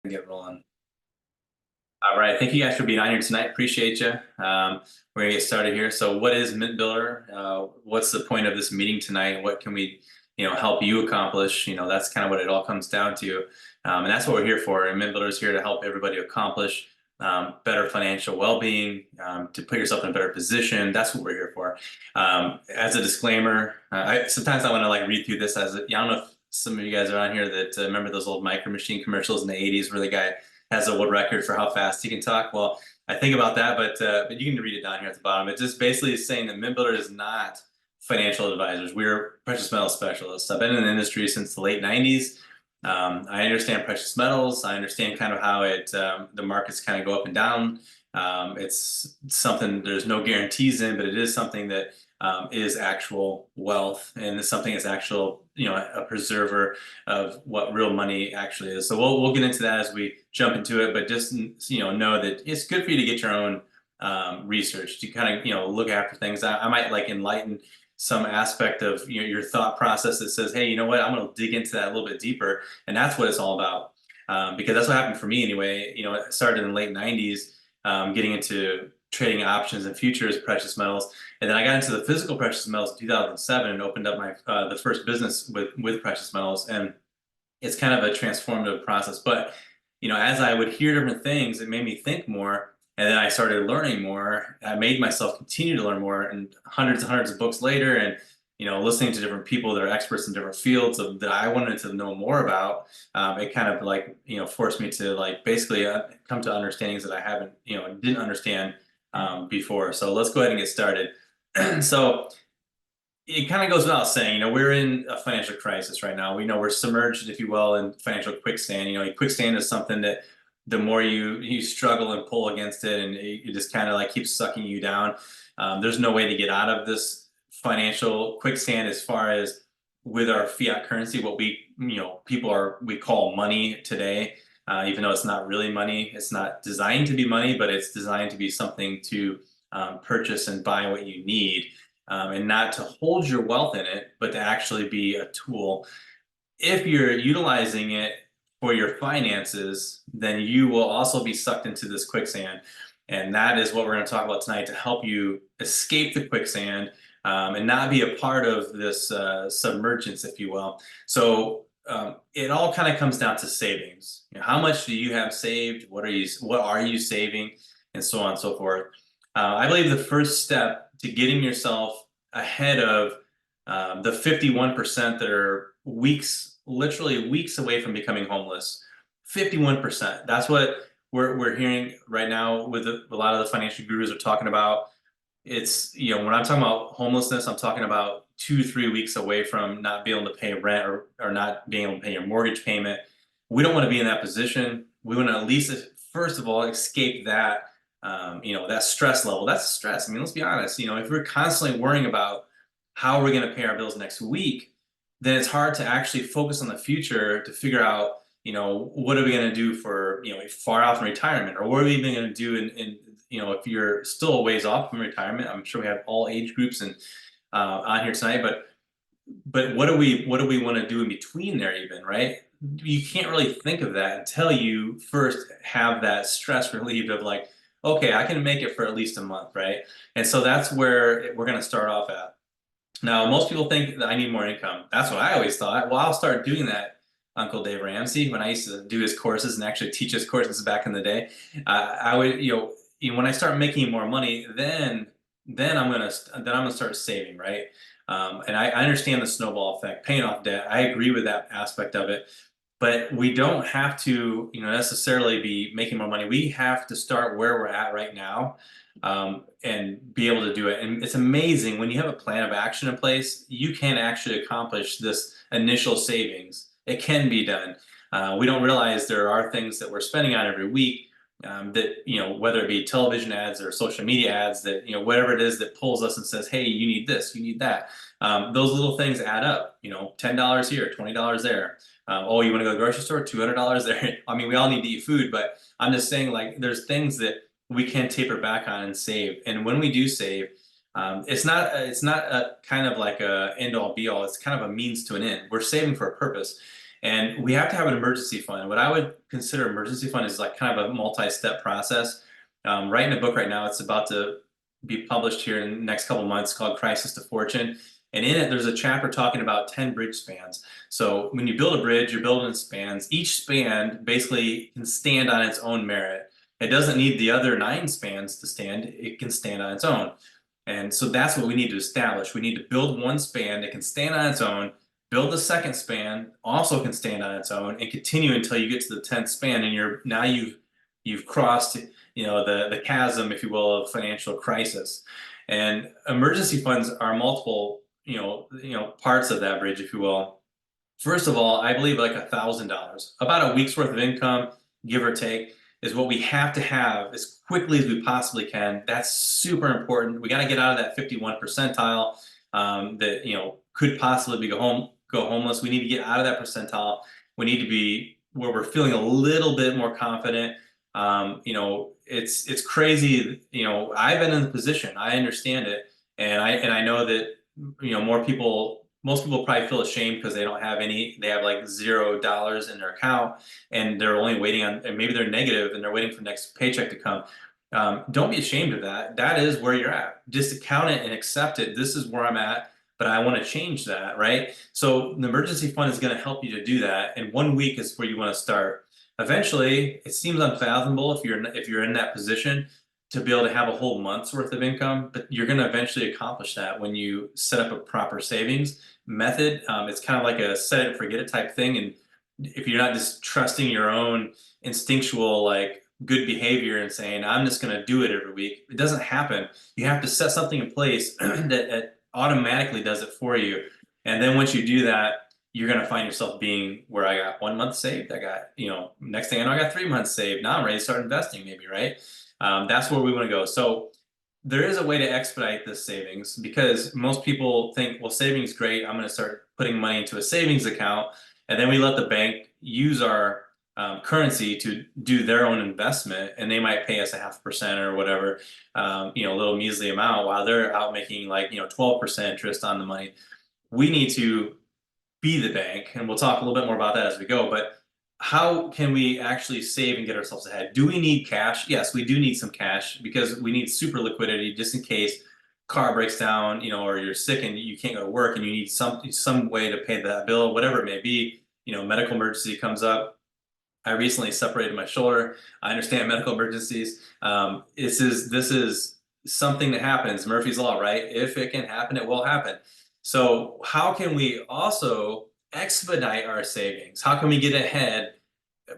Get rolling. All right, thank you guys for being on here tonight. Appreciate you. We're gonna get started here. So, what is MintBuilder? What's the point of this meeting tonight? What can we, help you accomplish? That's kind of what it all comes down to, and that's what we're here for. And MintBuilder is here to help everybody accomplish better financial well-being, to put yourself in a better position. That's what we're here for. As a disclaimer, sometimes I want to read through this I don't know if some of you guys are on here that remember those old Micro Machine commercials in the '80s where the guy has a world record for how fast he can talk. Well, I think about that, but you can read it down here at the bottom. It just basically is saying that MintBuilder is not financial advisors. We're precious metal specialists. I've been in the industry since the late '90s. I understand precious metals. I understand kind of how the markets kind of go up and down. It's something there's no guarantees in, but it is something that is actual wealth, and it's something that's actual, a preserver of what real money actually is. So we'll get into that as we jump into it, but just know that it's good for you to get your own research to kind of look after things. I might enlighten some aspect of your thought process that says, hey, you know what, I'm going to dig into that a little bit deeper, and that's what it's all about. Because that's what happened for me anyway. It started in the late '90s, getting into trading options and futures precious metals, and then I got into the physical precious metals in 2007 and opened up my the first business with precious metals, and it's kind of a transformative process. But as I would hear different things, it made me think more, and then I started learning more. I made myself continue to learn more, and hundreds and hundreds of books later, and listening to different people that are experts in different fields that I wanted to know more about. It kind of forced me to basically come to understandings that I haven't didn't understand before. So let's go ahead and get started. So it kind of goes without saying, we're in a financial crisis right now. We know we're submerged, if you will, in financial quicksand. Quicksand is something that the more you struggle and pull against it, and it just kind of keeps sucking you down. There's no way to get out of this financial quicksand as far as with our fiat currency, what we call money today. Even though it's not really money, it's not designed to be money, but it's designed to be something to purchase and buy what you need, and not to hold your wealth in it, but to actually be a tool. If you're utilizing it for your finances, then you will also be sucked into this quicksand. And that is what we're going to talk about tonight, to help you escape the quicksand, and not be a part of this submergence, if you will. So it all kind of comes down to savings. How much do you have saved? What are you saving? And so on and so forth. I believe the first step to getting yourself ahead of the 51% that are literally weeks away from becoming homeless. 51%. That's what we're hearing right now with a lot of the financial gurus are talking about. It's, when I'm talking about homelessness, I'm talking about 2-3 weeks away from not being able to pay rent, or not being able to pay your mortgage payment. We don't want to be in that position. We want to at least, first of all, escape that, that stress level. That's stress. I mean, let's be honest. If we're constantly worrying about how we're going to pay our bills next week, then it's hard to actually focus on the future to figure out, what are we going to do for, far out from retirement, or what are we even going to do in if you're still a ways off from retirement. I'm sure we have all age groups and on here tonight, but what do we want to do in between there even, right? You can't really think of that until you first have that stress relieved of okay, I can make it for at least a month, right? And so that's where we're going to start off at. Now, most people think that I need more income. That's what I always thought. Well, I'll start doing that, Uncle Dave Ramsey, when I used to do his courses and actually teach his courses back in the day. I would, when I start making more money, then I'm gonna start saving, right? And I understand the snowball effect, paying off debt. I agree with that aspect of it, but we don't have to, necessarily be making more money. We have to start where we're at right now, and be able to do it. And it's amazing when you have a plan of action in place, you can actually accomplish this initial savings. It can be done. We don't realize there are things that we're spending on every week, that whether it be television ads or social media ads, that whatever it is that pulls us and says, hey, you need this, you need that. Those little things add up. $10 here, $20 there. Oh, you want to go to the grocery store? $200 there. I mean, we all need to eat food, but I'm just saying, there's things that we can taper back on and save. And when we do save, it's not a kind of like a end all be all. It's kind of a means to an end. We're saving for a purpose. And we have to have an emergency fund. What I would consider emergency fund is like kind of a multi-step process. Writing a book right now, it's about to be published here in the next couple of months, called Crisis to Fortune. And in it, there's a chapter talking about 10 bridge spans. So when you build a bridge, you're building spans. Each span basically can stand on its own merit. It doesn't need the other 9 spans to stand. It can stand on its own. And so that's what we need to establish. We need to build one span that can stand on its own, build a second span, also can stand on its own, and continue until you get to the 10th span, and you've crossed, the chasm, if you will, of financial crisis. And emergency funds are multiple, parts of that bridge, if you will. First of all, I believe like $1,000, about a week's worth of income, give or take, is what we have to have as quickly as we possibly can. That's super important. We got to get out of that 51 percentile that could possibly be go homeless. We need to get out of that percentile. We need to be where we're feeling a little bit more confident. It's crazy. I've been in the position. I understand it, and I know that most people probably feel ashamed because they don't have any. They have like $0 in their account, and they're only waiting on, and maybe they're negative and they're waiting for the next paycheck to come. Don't be ashamed of that. That is where you're at. Just count it and accept it. This is where I'm at, but I want to change that, right? So the emergency fund is going to help you to do that. And 1 week is where you want to start. Eventually, it seems unfathomable if you're in that position to be able to have a whole month's worth of income, but you're going to eventually accomplish that when you set up a proper savings method. It's kind of like a set it and forget it type thing. And if you're not just trusting your own instinctual, like, good behavior and saying, I'm just going to do it every week, it doesn't happen. You have to set something in place that automatically does it for you. And then once you do that, you're going to find yourself being where I got 1 month saved. I got, next thing I know, I got 3 months saved. Now I'm ready to start investing, maybe, right? That's where we want to go. So there is a way to expedite this savings, because most people think, well, savings is great. I'm going to start putting money into a savings account. And then we let the bank use our currency to do their own investment, and they might pay us 0.5% or whatever, a little measly amount, while they're out making like 12% interest on the money. We need to be the bank, and we'll talk a little bit more about that as we go. But how can we actually save and get ourselves ahead? Do we need cash? Yes, we do need some cash, because we need super liquidity just in case car breaks down, or you're sick and you can't go to work and you need some way to pay that bill, whatever it may be. Medical emergency comes up. I recently separated my shoulder. I understand medical emergencies. This is something that happens. Murphy's Law, right? If it can happen, it will happen. So how can we also expedite our savings? How can we get ahead,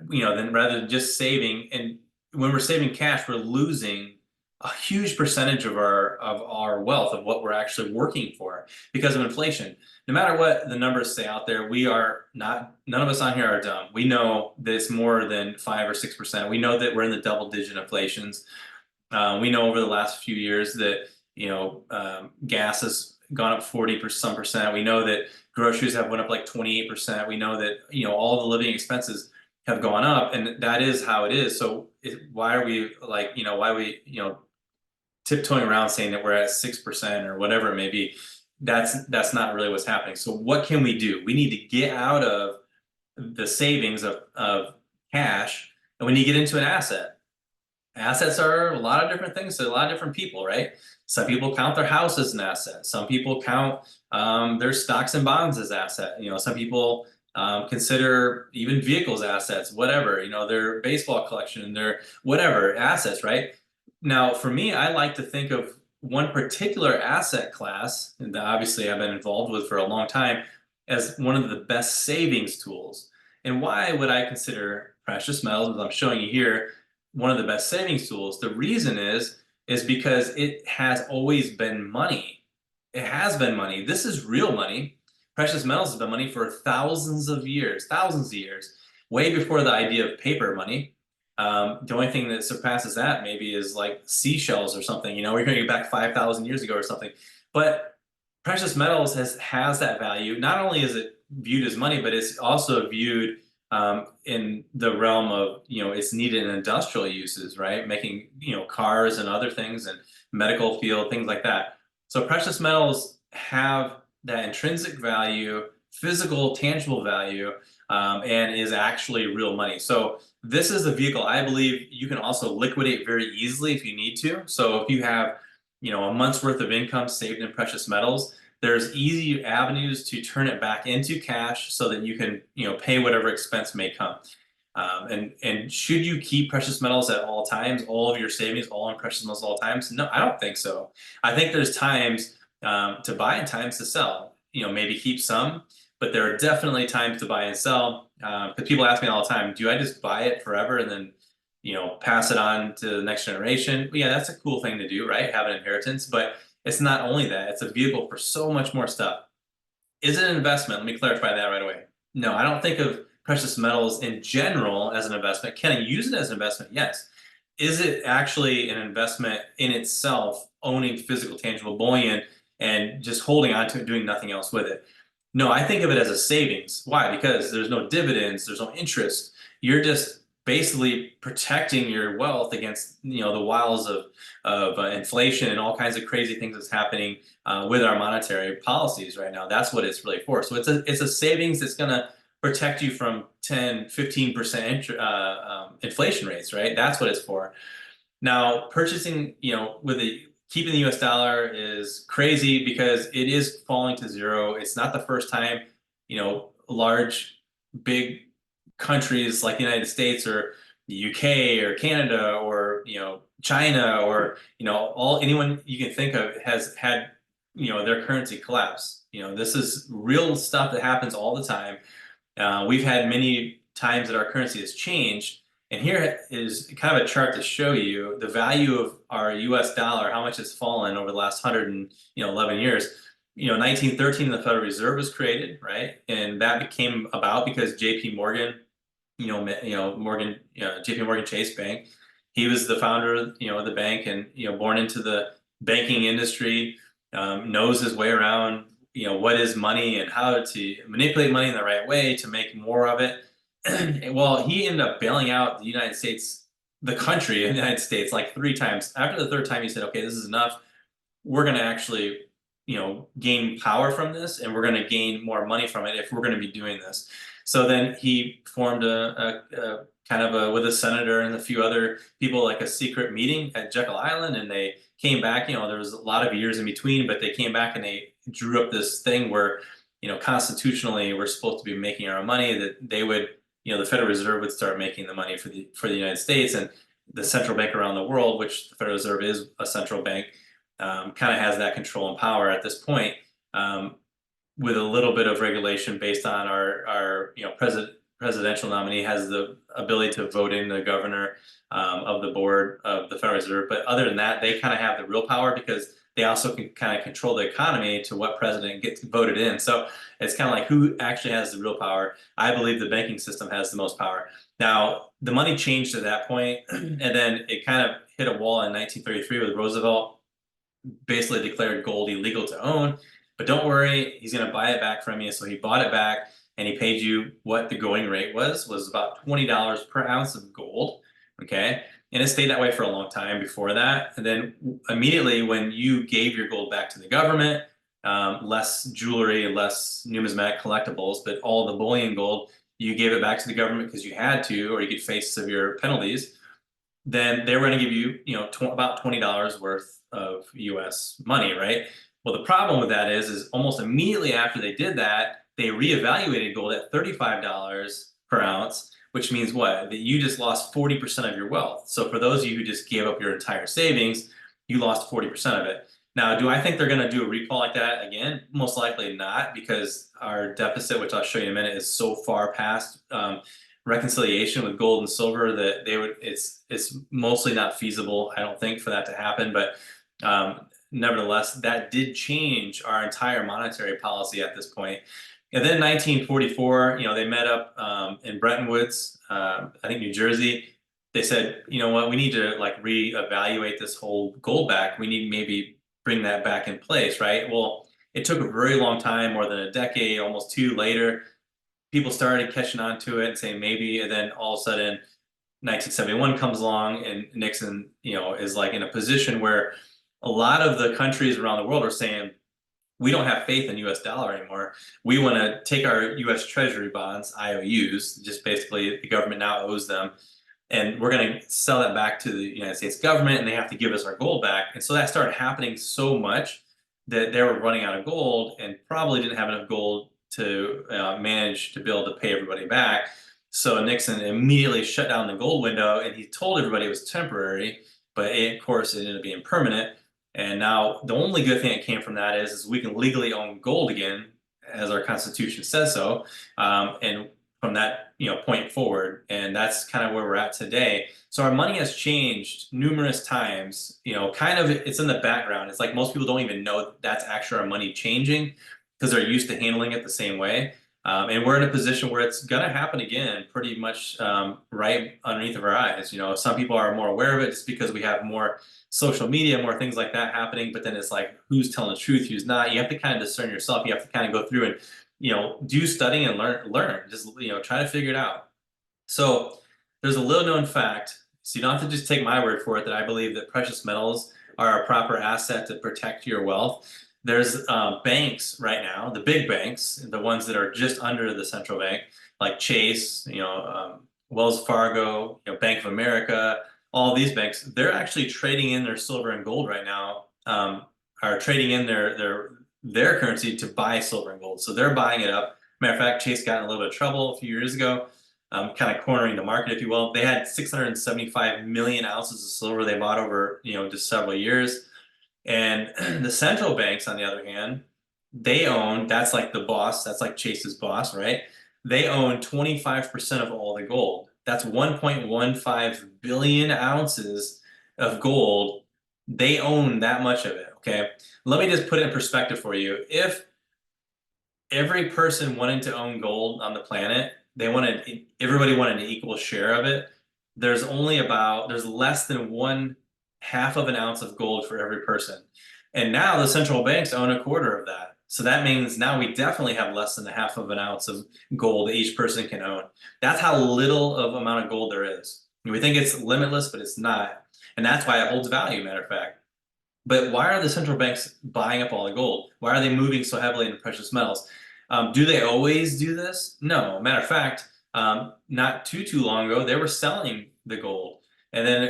then, rather than just saving? And when we're saving cash, we're losing a huge percentage of our wealth, of what we're actually working for, because of inflation. No matter what the numbers say out there, none of us on here are dumb. We know that it's more than 5 or 6%. We know that we're in the double-digit inflations. We know over the last few years that gas has gone up 40%. We know that groceries have went up like 28%. We know that all the living expenses have gone up, and that is how it is. So why are we tiptoeing around saying that we're at 6% or whatever it may be? That's not really what's happening. So what can we do? We need to get out of the savings of cash, and we need to get into an asset. Assets are a lot of different things to a lot of different people, right? Some people count their house as an asset. Some people count their stocks and bonds as asset. Some people consider even vehicles assets, whatever, their baseball collection, their whatever assets, right? Now, for me, I like to think of one particular asset class, and that obviously I've been involved with for a long time, as one of the best savings tools. And why would I consider precious metals, as I'm showing you here, one of the best savings tools? The reason is because it has always been money. It has been money. This is real money. Precious metals has been money for thousands of years, way before the idea of paper money. The only thing that surpasses that maybe is like seashells or something. We're going to get back 5,000 years ago or something. But precious metals has that value. Not only is it viewed as money, but it's also viewed in the realm of, it's needed in industrial uses, right? Making, cars and other things, and medical field, things like that. So precious metals have that intrinsic value, physical, tangible value, and is actually real money. So this is a vehicle I believe you can also liquidate very easily if you need to. So if you have, a month's worth of income saved in precious metals, there's easy avenues to turn it back into cash so that you can, pay whatever expense may come. And should you keep precious metals at all times, all of your savings, all in precious metals at all times? No, I don't think so. I think there's times to buy and times to sell. Maybe keep some, but there are definitely times to buy and sell. Because people ask me all the time, do I just buy it forever and then, pass it on to the next generation? Well, yeah, that's a cool thing to do, right? Have an inheritance, but it's not only that. It's a vehicle for so much more stuff. Is it an investment? Let me clarify that right away. No, I don't think of precious metals in general as an investment. Can I use it as an investment? Yes. Is it actually an investment in itself, owning physical, tangible bullion and just holding on to it, doing nothing else with it? No, I think of it as a savings. Why? Because there's no dividends, there's no interest. You're just basically protecting your wealth against the wiles of inflation and all kinds of crazy things that's happening with our monetary policies right now. That's what it's really for. So it's a savings that's going to protect you from 10-15% inflation rates, right? That's what it's for. Now, purchasing, with the keeping the US dollar is crazy because it is falling to zero. It's not the first time, large, big countries like the United States or the UK or Canada or, China or, anyone you can think of has had, their currency collapse. This is real stuff that happens all the time. We've had many times that our currency has changed. And here is kind of a chart to show you the value of our US dollar, how much it's fallen over the last 111 years. 1913, the Federal Reserve was created, right? And that came about because JP Morgan, JP Morgan Chase Bank, he was the founder of, the bank and, born into the banking industry, knows his way around, what is money and how to manipulate money in the right way to make more of it. Well, he ended up bailing out the United States, the country of the United States, like 3 times. After the third time, he said, okay, this is enough. We're going to actually, gain power from this and we're going to gain more money from it if we're going to be doing this. So then he formed a kind of with a senator and a few other people, like a secret meeting at Jekyll Island. And they came back, there was a lot of years in between, but they came back and they drew up this thing where, constitutionally we're supposed to be making our own money, that they would, the Federal Reserve would start making the money for the United States, and the central bank around the world, which the Federal Reserve is a central bank, kind of has that control and power at this point, with a little bit of regulation based on our presidential nominee has the ability to vote in the governor of the board of the Federal Reserve. But other than that, they kind of have the real power because they also can kind of control the economy to what president gets voted in. So it's kind of like who actually has the real power. I believe the banking system has the most power. Now, the money changed at that point, and then it kind of hit a wall in 1933 with Roosevelt basically declared gold illegal to own. But don't worry, he's going to buy it back from you. So he bought it back and he paid you what the going rate was about $20 per ounce of gold. Okay. And it stayed that way for a long time before that. And then immediately when you gave your gold back to the government, less jewelry, less numismatic collectibles, but all the bullion gold, you gave it back to the government because you had to, or you could face severe penalties. Then they were going to give you, about $20 worth of US money, right? Well, the problem with that is almost immediately after they did that, they reevaluated gold at $35 per ounce, which means what? That you just lost 40% of your wealth. So for those of you who just gave up your entire savings, you lost 40% of it. Now, do I think they're going to do a recall like that again? Most likely not, because our deficit, which I'll show you in a minute, is so far past reconciliation with gold and silver that it's mostly not feasible, I don't think, for that to happen. But nevertheless, that did change our entire monetary policy at this point. And then 1944, they met up in Bretton Woods, I think New Jersey. They said, you know what, we need to like reevaluate this whole gold back. We need maybe bring that back in place, right? Well, it took a very long time, more than a decade, almost 2 later. People started catching on to it and saying maybe, and then all of a sudden 1971 comes along and Nixon, is like in a position where a lot of the countries around the world are saying, we don't have faith in US dollar anymore. We want to take our US Treasury bonds, IOUs, just basically the government now owes them, and we're going to sell that back to the United States government, and they have to give us our gold back. And so that started happening so much that they were running out of gold and probably didn't have enough gold to manage to be able to pay everybody back. So Nixon immediately shut down the gold window, and he told everybody it was temporary, but of course it ended up being permanent. And now the only good thing that came from that is we can legally own gold again, as our Constitution says so. And from that point forward, and that's kind of where we're at today. So our money has changed numerous times. Kind of it's in the background. It's like most people don't even know that's actually our money changing because they're used to handling it the same way. And we're in a position where it's going to happen again, pretty much right underneath of our eyes. Some people are more aware of it just because we have more social media, more things like that happening. But then it's like, who's telling the truth, who's not? You have to kind of discern yourself. You have to kind of go through and do studying and learn. Just try to figure it out. So there's a little known fact. So you don't have to just take my word for it that I believe that precious metals are a proper asset to protect your wealth. There's banks right now, the big banks, the ones that are just under the central bank, like Chase, Wells Fargo, Bank of America, all these banks. They're actually trading in their silver and gold right now, are trading in their currency to buy silver and gold. So they're buying it up. Matter of fact, Chase got in a little bit of trouble a few years ago, kind of cornering the market, if you will. They had 675 million ounces of silver they bought over, just several years. And the central banks, on the other hand, they own, that's like the boss, that's like Chase's boss, right? They own 25% of all the gold. That's 1.15 billion ounces of gold. They own that much of it, okay? Let me just put it in perspective for you. If every person wanted to own gold on the planet, everybody wanted an equal share of it, there's less than 1/2 of an ounce of gold for every person. And now the central banks own 1/4 of that. So that means now we definitely have less than 1/2 of an ounce of gold that each person can own. That's how little of amount of gold there is. We think it's limitless, but it's not. And that's why it holds value, matter of fact. But why are the central banks buying up all the gold? Why are they moving so heavily into precious metals? Do they always do this? No. Matter of fact, not too long ago, they were selling the gold. And then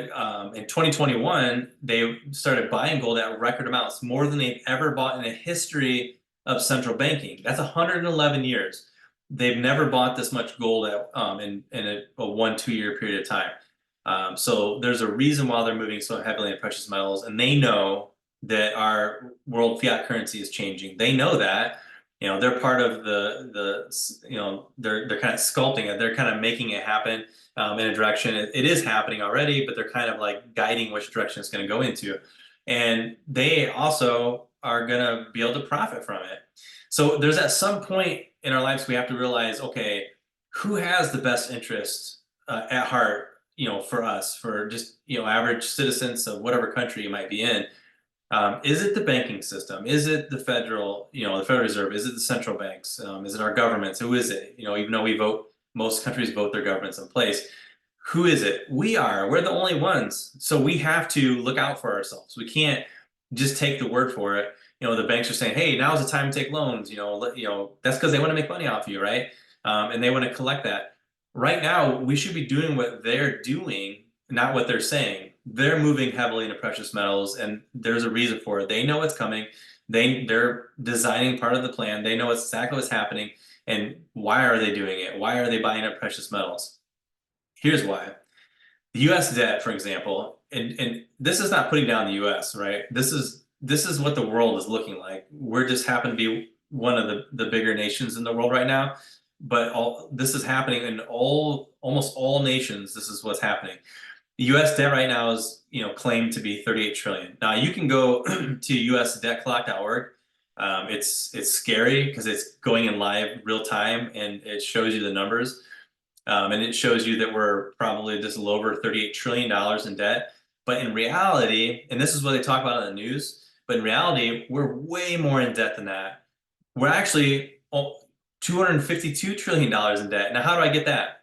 in 2021, they started buying gold at record amounts, more than they've ever bought in the history of central banking. That's 111 years. They've never bought this much gold in a 1-2 year period of time. So there's a reason why they're moving so heavily in precious metals, and they know that our world fiat currency is changing. They know that. They're part of they're kind of sculpting it. They're kind of making it happen in a direction. It is happening already, but they're kind of like guiding which direction it's going to go into. And they also are going to be able to profit from it. So there's at some point in our lives we have to realize, okay, who has the best interest at heart, for us, for just, average citizens of whatever country you might be in. Is it the banking system? Is it the Federal Reserve? Is it the central banks? Is it our governments? Who is it? Even though most countries vote their governments in place. Who is it? We are. We're the only ones. So we have to look out for ourselves. We can't just take the word for it. The banks are saying, hey, now's the time to take loans. That's because they want to make money off you, right? And they want to collect that. Right now, we should be doing what they're doing, not what they're saying. They're moving heavily into precious metals, and there's a reason for it. They know what's coming. They're designing part of the plan. They know exactly what's happening. And why are they doing it? Why are they buying up precious metals? Here's why. The US debt, for example, and this is not putting down the US, right? This is what the world is looking like. We're just happen to be one of the bigger nations in the world right now. But this is happening in almost all nations. This is what's happening. The U.S. debt right now is, claimed to be 38 trillion. Now you can go to usdebtclock.org. It's scary because it's going in live real time, and it shows you the numbers. And it shows you that we're probably just a little over $38 trillion in debt. But in reality, and this is what they talk about in the news, but in reality, we're way more in debt than that. We're actually $252 trillion in debt. Now, how do I get that?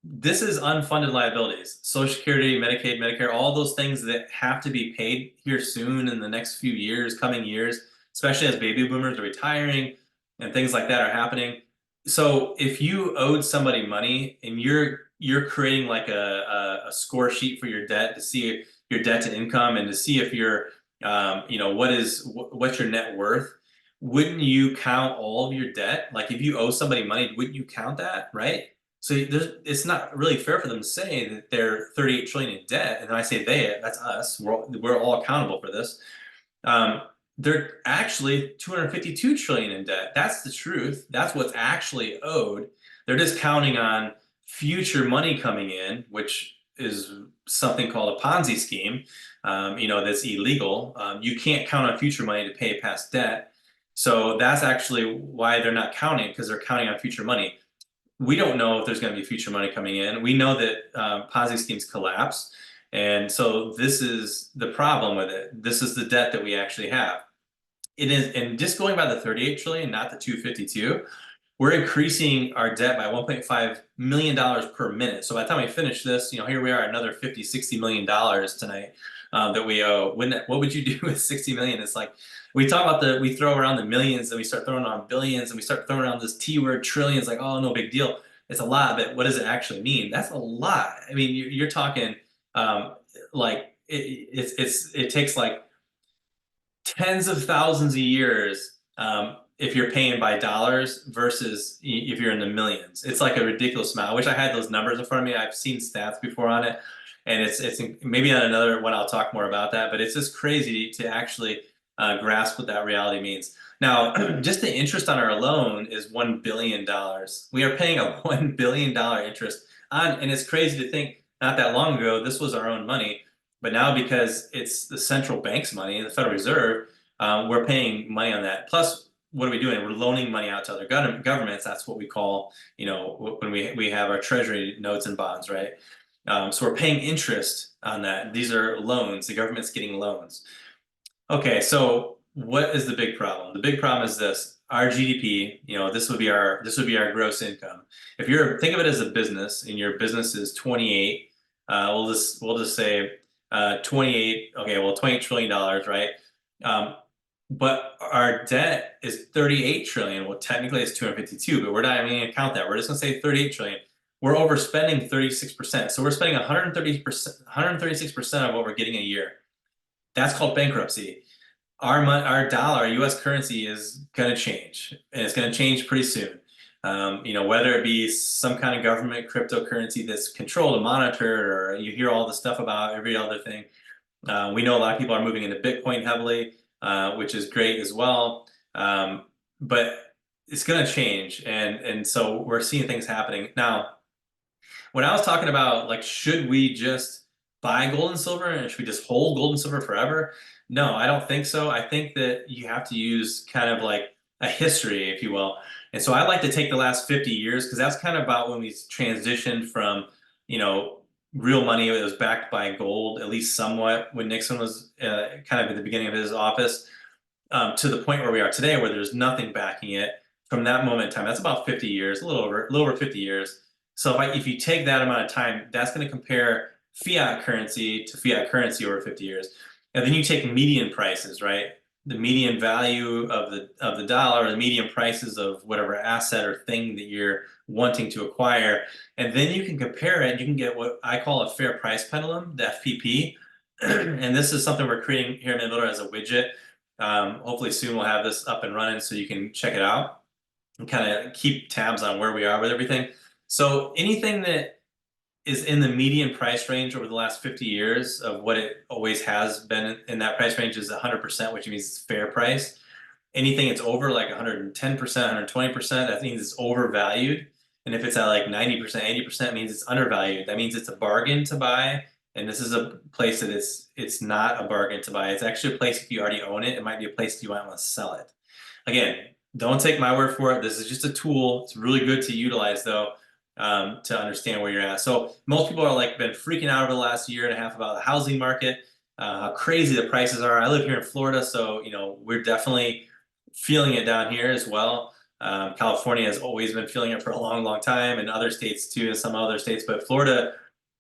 This is unfunded liabilities, Social Security, Medicaid, Medicare, all those things that have to be paid here soon in the next few years, coming years. especially as baby boomers are retiring and things like that are happening. So if you owed somebody money and you're creating like a score sheet for your debt to see your debt to income and to see if you're what's your net worth, wouldn't you count all of your debt? Like if you owe somebody money, wouldn't you count that, right? So it's not really fair for them to say that they're 38 trillion in debt, and then I say they, that's us. We're all accountable for this. They're actually 252 trillion in debt. That's the truth. That's what's actually owed. They're just counting on future money coming in, which is something called a Ponzi scheme. That's illegal. You can't count on future money to pay past debt. So that's actually why they're not counting, because they're counting on future money. We don't know if there's going to be future money coming in. We know that Ponzi schemes collapse. And so this is the problem with it. This is the debt that we actually have. It is, and just going by the 38 trillion, not the 252, we're increasing our debt by $1.5 million per minute. So by the time we finish this, here we are, another 50, $60 million tonight that we owe. What would you do with 60 million? It's like, we throw around the millions and we start throwing on billions and we start throwing around this T word trillions, like, oh, no big deal. It's a lot, but what does it actually mean? That's a lot. I mean, you're talking like it takes like tens of thousands of years if you're paying by dollars versus if you're in the millions. It's like a ridiculous amount. I wish I had those numbers in front of me. I've seen stats before on it, and it's maybe on another one I'll talk more about that, but it's just crazy to actually grasp what that reality means. Now, just the interest on our loan is $1 billion. We are paying a $1 billion interest on, and it's crazy to think not that long ago, this was our own money. But now, because it's the central bank's money, the Federal Reserve, we're paying money on that. Plus, what are we doing? We're loaning money out to other governments. That's what we call, when we have our treasury notes and bonds, right? So we're paying interest on that. These are loans. The government's getting loans. Okay, so what is the big problem? The big problem is this: our GDP. This would be our gross income. If think of it as a business, and your business is 28, we'll just say 28. Okay, well, $28 trillion, right? But our debt is 38 trillion. Well, technically it's 252, but we're not even going to count that. We're just going to say 38 trillion. We're overspending 36%. So we're spending 136% of what we're getting a year. That's called bankruptcy. Our dollar, US currency, is going to change, and it's going to change pretty soon. Whether it be some kind of government cryptocurrency that's controlled and monitored, or you hear all the stuff about every other thing. We know a lot of people are moving into Bitcoin heavily, which is great as well. But it's going to change, and so we're seeing things happening now. When I was talking about, like, should we just buy gold and silver, and should we just hold gold and silver forever? No, I don't think so. I think that you have to use kind of like a history, if you will. And so I like to take the last 50 years, because that's kind of about when we transitioned from, real money that was backed by gold, at least somewhat, when Nixon was kind of at the beginning of his office, to the point where we are today, where there's nothing backing it. From that moment in time, that's about 50 years, a little over 50 years. So if you take that amount of time, that's going to compare fiat currency to fiat currency over 50 years. And then you take median prices, right? The median value of the dollar, or the median prices of whatever asset or thing that you're wanting to acquire, and then you can compare it. You can get what I call a fair price pendulum, the FPP. And this is something we're creating here in MintBuilder as a widget. Hopefully soon we'll have this up and running so you can check it out and kind of keep tabs on where we are with everything. So anything that is in the median price range over the last 50 years of what it always has been in that price range is 100%, which means it's fair price. Anything that's over like 110%, 120%, that means it's overvalued. And if it's at like 90%, 80%, it means it's undervalued. That means it's a bargain to buy. And this is a place that it's not a bargain to buy. It's actually a place, if you already own it, it might be a place you might want to sell it. Again, don't take my word for it. This is just a tool. It's really good to utilize, though, to understand where you're at. So most people are been freaking out over the last year and a half about the housing market, how crazy the prices are. I live here in Florida, so we're definitely feeling it down here as well. California has always been feeling it for a long, long time, and other states too, and some other states. But Florida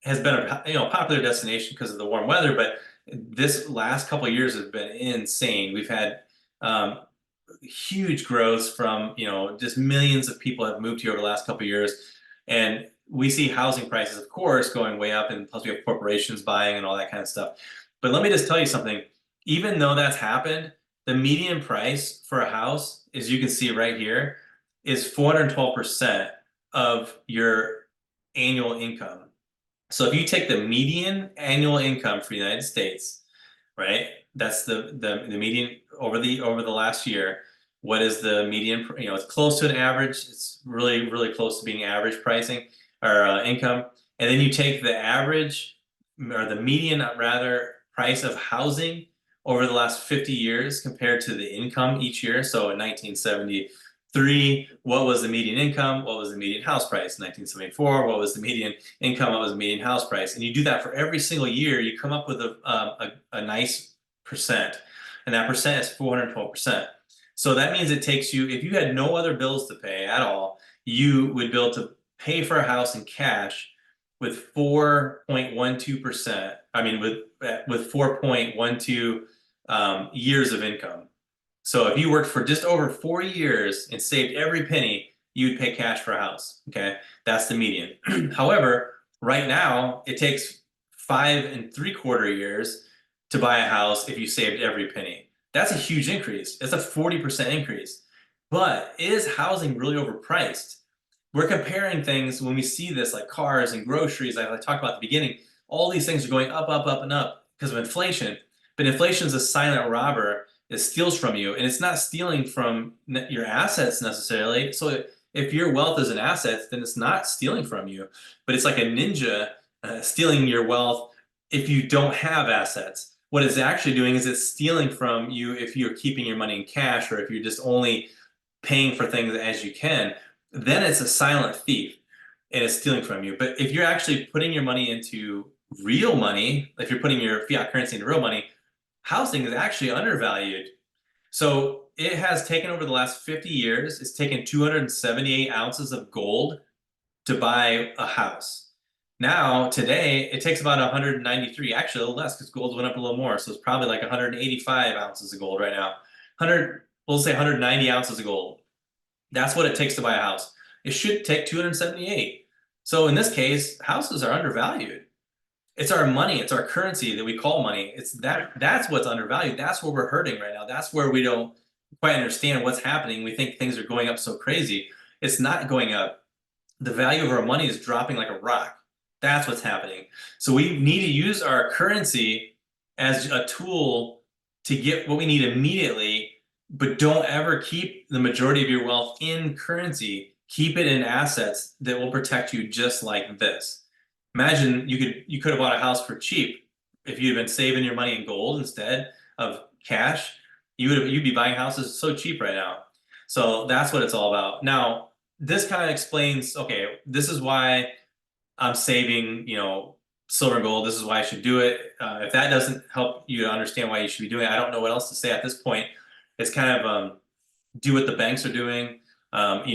has been a popular destination because of the warm weather. But this last couple of years has been insane. We've had huge growth from, just millions of people have moved here over the last couple of years. And we see housing prices, of course, going way up, and plus we have corporations buying and all that kind of stuff. But let me just tell you something. Even though that's happened, the median price for a house, as you can see right here, is 412% of your annual income. So if you take the median annual income for the United States, right? That's the median over the last year. What is the median? It's close to an average. It's really, really close to being average pricing or income. And then you take the average or the median, rather, price of housing over the last 50 years compared to the income each year. So in 1973, what was the median income? What was the median house price? 1974, what was the median income? What was the median house price? And you do that for every single year, you come up with a nice percent. And that percent is 412%. So that means it takes you, if you had no other bills to pay at all, you would be able to pay for a house in cash with 4.12%. I mean, with 4.12 years of income. So if you worked for just over 4 years and saved every penny, you'd pay cash for a house. Okay, that's the median. However, right now it takes 5.75 years to buy a house if you saved every penny. That's a huge increase. It's a 40% increase. But is housing really overpriced? We're comparing things when we see this, like cars and groceries, like I talked about at the beginning. All these things are going up, up, up, and up because of inflation. But inflation is a silent robber. It steals from you, and it's not stealing from your assets necessarily. So if your wealth is an asset, then it's not stealing from you. But it's like a ninja stealing your wealth if you don't have assets. What it's actually doing is it's stealing from you if you're keeping your money in cash, or if you're just only paying for things as you can. Then it's a silent thief and it's stealing from you. But if you're actually putting your money into real money, if you're putting your fiat currency into real money, housing is actually undervalued. So it has taken, over the last 50 years, it's taken 278 ounces of gold to buy a house. Now, today, it takes about 193, actually a little less because gold went up a little more. So it's probably like 185 ounces of gold right now. We'll say 190 ounces of gold. That's what it takes to buy a house. It should take 278. So in this case, houses are undervalued. It's our money, it's our currency that we call money. That's what's undervalued. That's where we're hurting right now. That's where we don't quite understand what's happening. We think things are going up so crazy. It's not going up. The value of our money is dropping like a rock. That's what's happening. So we need to use our currency as a tool to get what we need immediately, but don't ever keep the majority of your wealth in currency. Keep it in assets that will protect you, just like this. Imagine you could have bought a house for cheap if you'd been saving your money in gold instead of cash. You'd be buying houses so cheap right now. So that's what it's all about. Now, this kind of explains, okay, this is why I'm saving, silver and gold. This is why I should do it. If that doesn't help you to understand why you should be doing it, I don't know what else to say at this point. It's kind of do what the banks are doing. That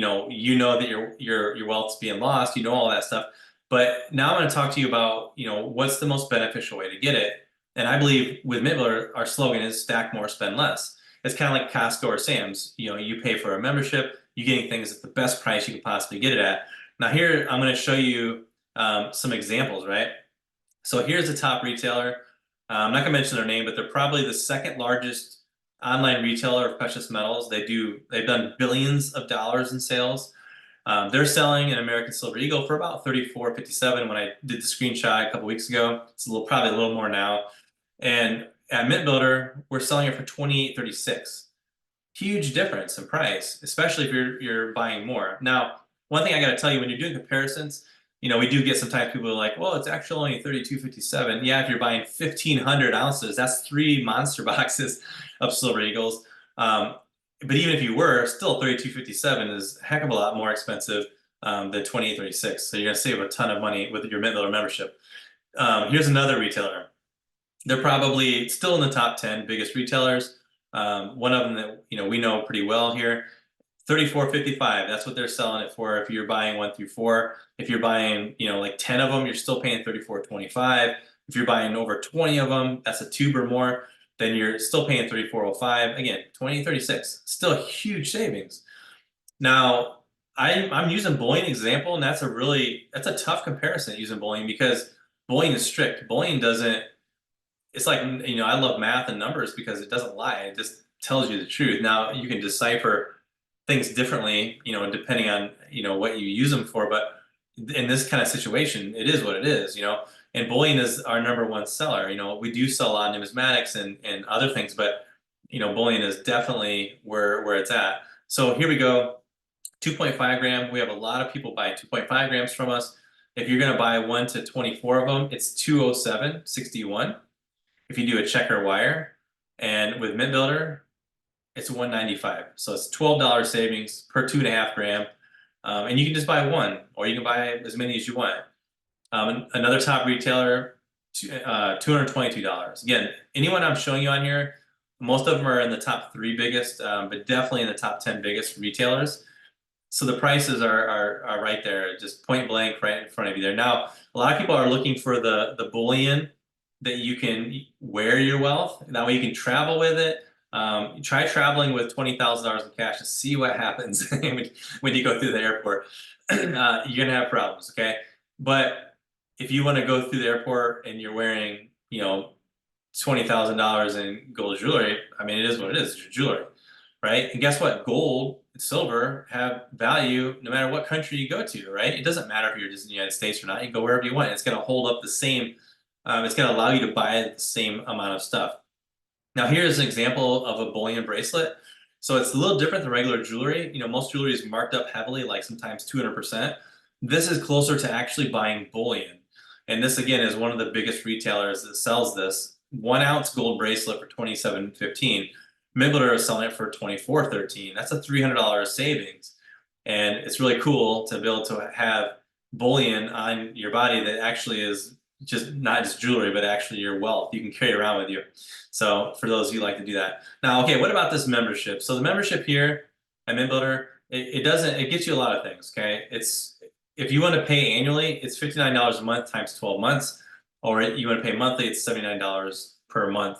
your wealth's being lost. All that stuff. But now I'm going to talk to you about what's the most beneficial way to get it. And I believe with MintBuilder, our slogan is stack more, spend less. It's kind of like Costco or Sam's. You pay for a membership, you're getting things at the best price you can possibly get it at. Now here I'm going to show you some examples, right? So here's the top retailer. I'm not going to mention their name, but they're probably the second largest online retailer of precious metals. They've done billions of dollars in sales. They're selling an American Silver Eagle for about $34.57 when I did the screenshot a couple weeks ago. It's probably a little more now. And at MintBuilder, we're selling it for $28.36. Huge difference in price, especially if you're buying more. Now, one thing I got to tell you, when you're doing comparisons, we do get sometimes people are like, well, it's actually only $32.57. Yeah, if you're buying 1,500 ounces, that's 3 monster boxes of Silver Eagles. But even if you were, still $32.57 is a heck of a lot more expensive than $28.36. So you're going to save a ton of money with your MintBuilder membership. Here's another retailer. They're probably still in the top 10 biggest retailers. One of them that we know pretty well here, $34.55. That's what they're selling it for if you're buying 1 through 4. If you're buying like 10 of them, you're still paying $34.25. If you're buying over 20 of them, that's a tube or more. then you're still paying 3405. Again, 2036, still huge savings. Now, I'm using bullion example, and that's a tough comparison using bullion, because bullion is strict. Bullion doesn't. It's like, I love math and numbers because it doesn't lie. It just tells you the truth. Now you can decipher things differently, depending on what you use them for. But in this kind of situation, it is what it is. And bullion is our #1 seller. We do sell a lot of numismatics and other things, but bullion is definitely where it's at. So here we go. 2.5 gram. We have a lot of people buy 2.5 grams from us. If you're going to buy 1 to 24 of them, it's 207.61. If you do a check or wire, and with MintBuilder, it's 195. So it's $12 savings per 2.5 gram. And you can just buy one, or you can buy as many as you want. Another top retailer, $222. Again, anyone I'm showing you on here, most of them are in the top 3 biggest, but definitely in the top 10 biggest retailers. So the prices are right there, just point blank right in front of you there. Now, a lot of people are looking for the bullion that you can wear your wealth. That way you can travel with it. Try traveling with $20,000 in cash and see what happens when you go through the airport. You're gonna have problems, okay? But if you want to go through the airport and you're wearing, $20,000 in gold jewelry, I mean, it is what it is. It's your jewelry, right? And guess what? Gold and silver have value no matter what country you go to, right? It doesn't matter if you're just in the United States or not. You can go wherever you want. It's going to hold up the same. It's going to allow you to buy the same amount of stuff. Now, here's an example of a bullion bracelet. So it's a little different than regular jewelry. Most jewelry is marked up heavily, like sometimes 200%. This is closer to actually buying bullion. And this, again, is one of the biggest retailers that sells this. 1 ounce gold bracelet for $27.15. MintBuilder is selling it for $24.13. That's a $300 savings. And it's really cool to be able to have bullion on your body that actually is just not just jewelry, but actually your wealth. You can carry it around with you. So for those of you who like to do that. Now, okay, what about this membership? So the membership here at MintBuilder, it gets you a lot of things, okay? If you want to pay annually, it's $59 a month times 12 months, or you want to pay monthly, it's $79 per month.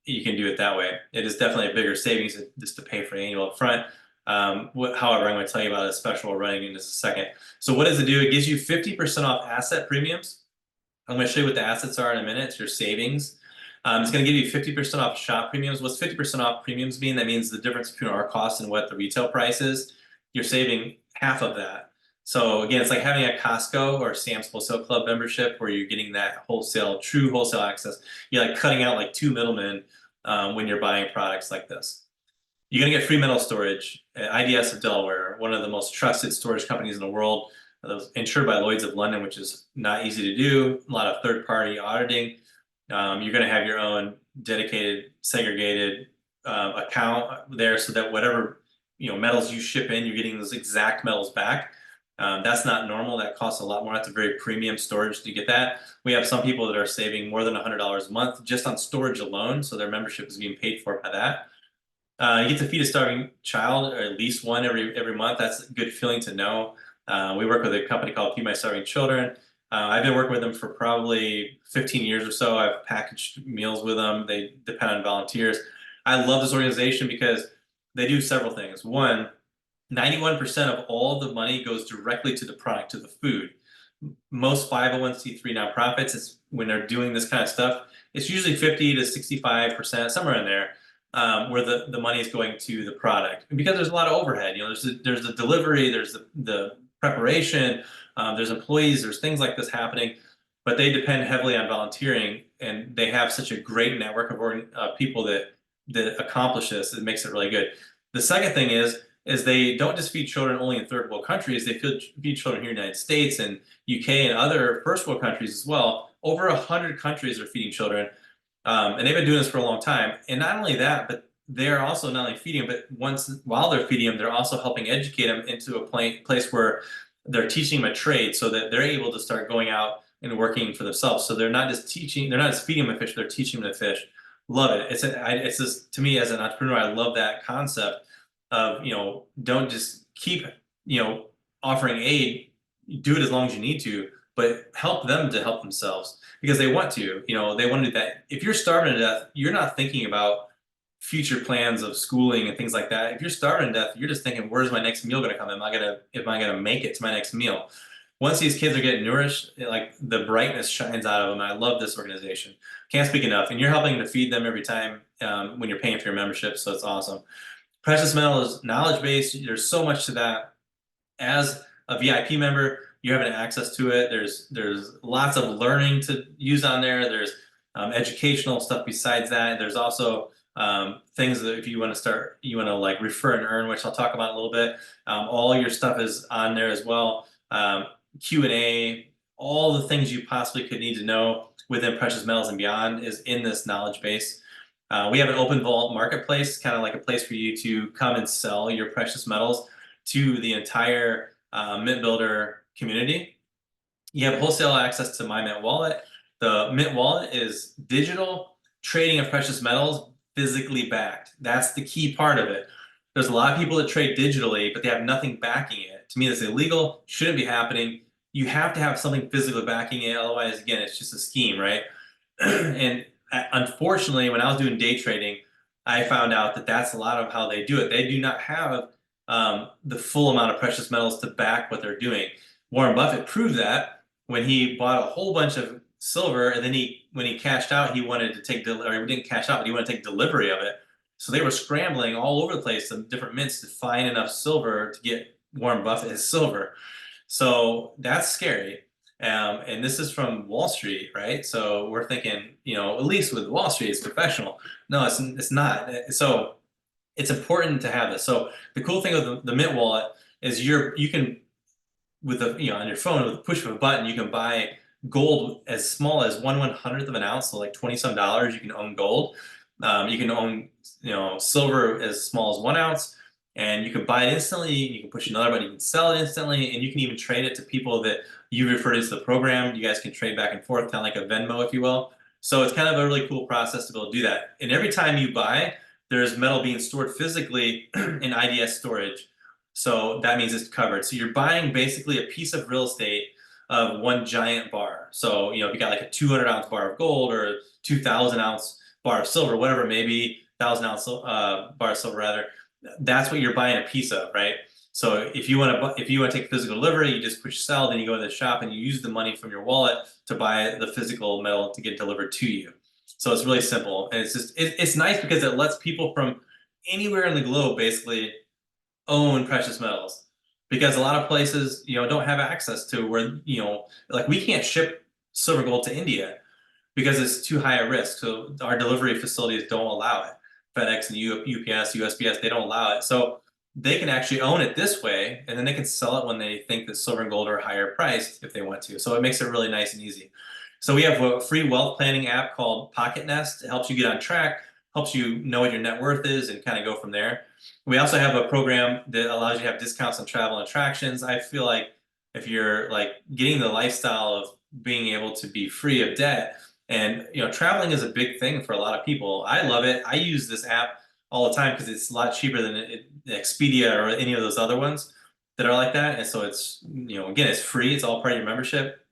You can do it that way. It is definitely a bigger savings just to pay for annual up front. However, I'm going to tell you about a special we're running in just a second. So what does it do? It gives you 50% off asset premiums. I'm going to show you what the assets are in a minute. It's your savings. It's going to give you 50% off shop premiums. What's 50% off premiums mean? That means the difference between our cost and what the retail price is. You're saving half of that. So again, it's like having a Costco or Sam's Wholesale Club membership where you're getting that true wholesale access. You're like cutting out like 2 middlemen when you're buying products like this. You're going to get free metal storage. IDS of Delaware, one of the most trusted storage companies in the world. Insured by Lloyd's of London, which is not easy to do. A lot of third-party auditing. You're going to have your own dedicated, segregated account there, so that whatever metals you ship in, you're getting those exact metals back. That's not normal. That costs a lot more. That's a very premium storage to get that. We have some people that are saving more than $100 a month just on storage alone, so their membership is being paid for by that. You get to feed a starving child, or at least one every month. That's a good feeling to know. We work with a company called Feed My Starving Children. I've been working with them for probably 15 years or so. I've packaged meals with them. They depend on volunteers. I love this organization because they do several things. One, 91% of all the money goes directly to the product, to the food. Most 501c3 nonprofits, when they're doing this kind of stuff, it's usually 50 to 65%, somewhere in there, where the money is going to the product. And because there's a lot of overhead, there's the delivery, there's the preparation, there's employees, there's things like this happening, but they depend heavily on volunteering, and they have such a great network of people that accomplish this. It makes it really good. The second thing is they don't just feed children only in third world countries. They feed children here in the United States and UK and other first world countries as well. Over 100 countries are feeding children, and they've been doing this for a long time. And not only that, but they're also not only feeding them, but while they're feeding them, they're also helping educate them into a place where they're teaching them a trade, so that they're able to start going out and working for themselves. So they're not just feeding them a fish, they're teaching them to fish. Love it. It's just, to me as an entrepreneur, I love that concept of, don't just keep, offering aid. Do it as long as you need to, but help them to help themselves because they want to. They want to do that. If you're starving to death, you're not thinking about future plans of schooling and things like that. If you're starving to death, you're just thinking, where's my next meal going to come? Am I gonna make it to my next meal? Once these kids are getting nourished, like the brightness shines out of them. And I love this organization. Can't speak enough. And you're helping to feed them every time when you're paying for your membership. So it's awesome. Precious metals, knowledge base. There's so much to that. As a VIP member, you're having access to it. There's lots of learning to use on there. There's educational stuff besides that. There's also things that if you want to like refer and earn, which I'll talk about in a little bit. All your stuff is on there as well. Q&A, all the things you possibly could need to know within precious metals and beyond is in this knowledge base. We have an open vault marketplace, kind of like a place for you to come and sell your precious metals to the entire Mint Builder community. You have wholesale access to my Mint wallet. The Mint wallet is digital trading of precious metals, physically backed. That's the key part of it. There's a lot of people that trade digitally, but they have nothing backing it. To me, that's illegal, shouldn't be happening. You have to have something physically backing it. Otherwise, again, it's just a scheme, right? And unfortunately, when I was doing day trading, I found out that that's a lot of how they do it. They do not have the full amount of precious metals to back what they're doing. Warren Buffett proved that when he bought a whole bunch of silver, and then when he cashed out, he wanted to take or he didn't cash out, but he wanted to take delivery of it. So they were scrambling all over the place, some different mints, to find enough silver to get Warren Buffett his silver. So that's scary. And this is from Wall Street, right? So we're thinking, at least with Wall Street, it's professional. No, it's not. So it's important to have this. So the cool thing with the Mint wallet is you can, with on your phone, with the push of a button, you can buy gold as small as 1/100th of an ounce, so like 20 some dollars. You can own gold. You can own silver as small as 1 ounce, and you can buy it instantly. You can push another button, you can sell it instantly, and you can even trade it to people that you refer to the program. You guys can trade back and forth, kind of like a Venmo, if you will. So it's kind of a really cool process to be able to do that. And every time you buy, there's metal being stored physically in IDS storage. So that means it's covered. So you're buying basically a piece of real estate of one giant bar. So, if you got like a 200-ounce bar of gold or a 2,000-ounce bar of silver, whatever it may be, 1,000-ounce bar of silver rather, that's what you're buying a piece of, right? So if you want to take physical delivery, you just push sell, then you go to the shop and you use the money from your wallet to buy the physical metal to get delivered to you. So it's really simple, and it's nice because it lets people from anywhere in the globe basically own precious metals, because a lot of places don't have access to where like we can't ship silver gold to India because it's too high a risk. So our delivery facilities don't allow it. FedEx and UPS, USPS, they don't allow it. So they can actually own it this way, and then they can sell it when they think that silver and gold are higher priced if they want to. So it makes it really nice and easy. So we have a free wealth planning app called Pocket Nest. It helps you get on track, helps you know what your net worth is, and kind of go from there. We also have a program that allows you to have discounts on travel and attractions. I feel like if you're like getting the lifestyle of being able to be free of debt, and traveling is a big thing for a lot of people. I love it. I use this app all the time because it's a lot cheaper than Expedia or any of those other ones that are like that. And so it's, again, it's free. It's all part of your membership.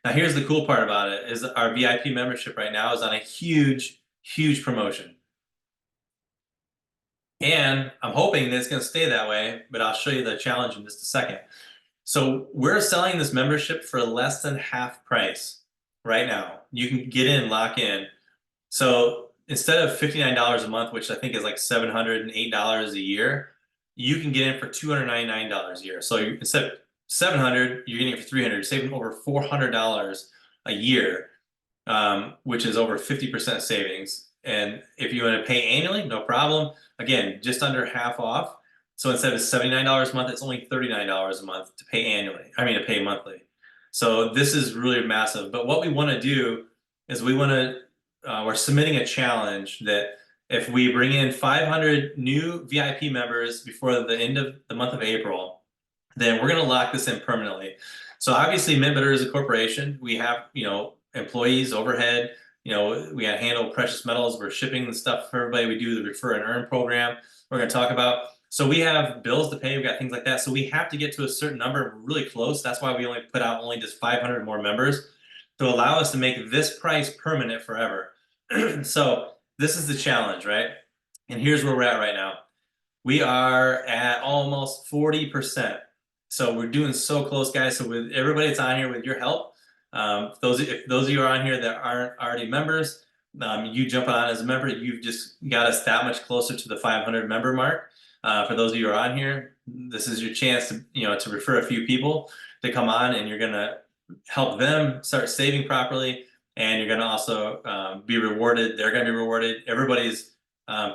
Now, here's the cool part about it is our VIP membership right now is on a huge, huge promotion. And I'm hoping that it's going to stay that way, but I'll show you the challenge in just a second. So we're selling this membership for less than half price right now. You can get in, lock in. So instead of $59 a month, which I think is like $708 a year, you can get in for $299 a year. So instead of $700, you're getting it for $300, saving over $400 a year, which is over 50% savings. And if you want to pay annually, no problem. Again, just under half off. So instead of $79 a month, it's only $39 a month to pay annually. To pay monthly. So this is really massive. But what we want to do is we're submitting a challenge that if we bring in 500 new VIP members before the end of the month of April, then we're going to lock this in permanently. So obviously, MintBuilder is a corporation. We have, employees, overhead. We got to handle precious metals. We're shipping the stuff for everybody. We do the refer and earn program we're going to talk about. So we have bills to pay, we've got things like that. So we have to get to a certain number really close. That's why we only put out only just 500 more members to allow us to make this price permanent forever. So this is the challenge, right? And here's where we're at right now. We are at almost 40%. So we're doing so close, guys. So with everybody that's on here, with your help, if those of you are on here that aren't already members, you jump on as a member, you've just got us that much closer to the 500 member mark. For those of you who are on here, this is your chance to, to refer a few people to come on, and you're gonna help them start saving properly, and you're gonna also be rewarded. They're gonna be rewarded. Everybody's